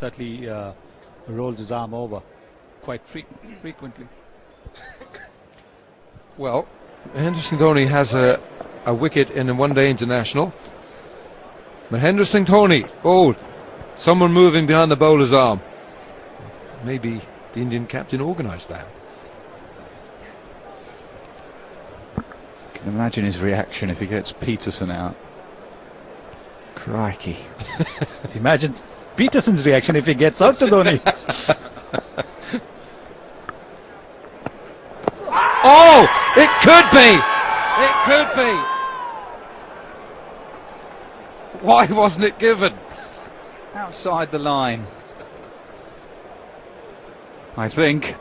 certainly rolls his arm over quite frequently. Well, Mahendra Singh Dhoni has a wicket in a one-day international. Mahendra Singh Dhoni, oh, someone moving behind the bowler's arm. Maybe the Indian captain organised that. Can imagine his reaction if he gets Pietersen out. Crikey. Imagine Pietersen's reaction if he gets out to Dhoni. Oh, it could be. It could be. Why wasn't it given? Outside the line. I think.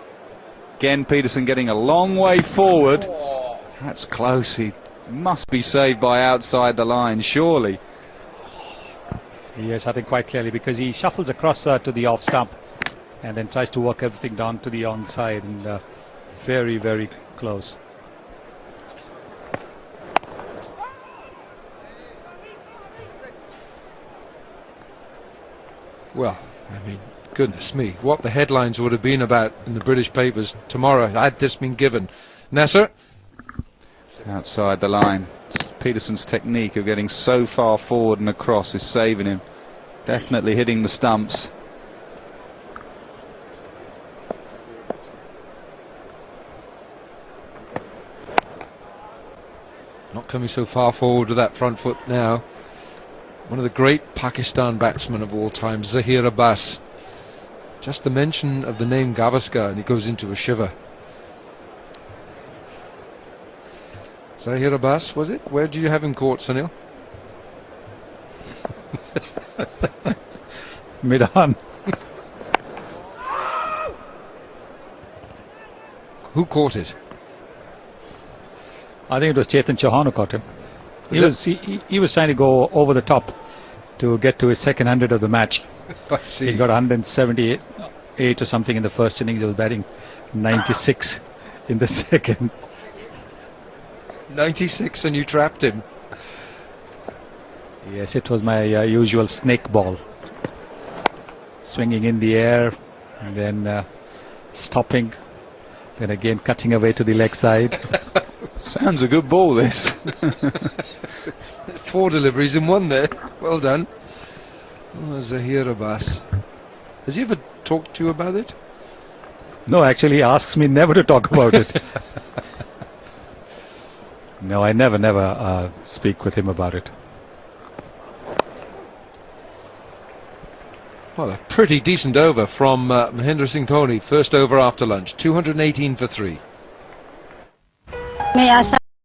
Again, Pietersen getting a long way forward. That's close. He must be saved by outside the line, surely. Yes, I think quite clearly, because he shuffles across to the off stump and then tries to work everything down to the onside, and very, very close. Well, I mean, goodness me, what the headlines would have been about in the British papers tomorrow had this been given. Nasser? Outside the line. Pietersen's technique of getting so far forward and across is saving him. Definitely hitting the stumps. Not coming so far forward with that front foot now. One of the great Pakistan batsmen of all time, Zaheer Abbas. Just the mention of the name Gavaskar and he goes into a shiver. Zaheer Abbas, was it? Where did you have him caught, Sunil? Mid-on. Who caught it? I think it was Chetan Chauhan who caught him. He was trying to go over the top to get to his second 100 of the match. I see. He got 178 or something in the first innings. He was batting 96 in the second. 96 and you trapped him. Yes, it was my usual snake ball. Swinging in the air and then stopping. Then again cutting away to the leg side. Sounds a good ball, this. 4 deliveries in one there. Well done. Oh, Zaheer Abbas. Has he ever talked to you about it? No, actually he asks me never to talk about it. No, I never speak with him about it. Well, a pretty decent over from Mahendra Singh Dhoni. First over after lunch. 218 for 3.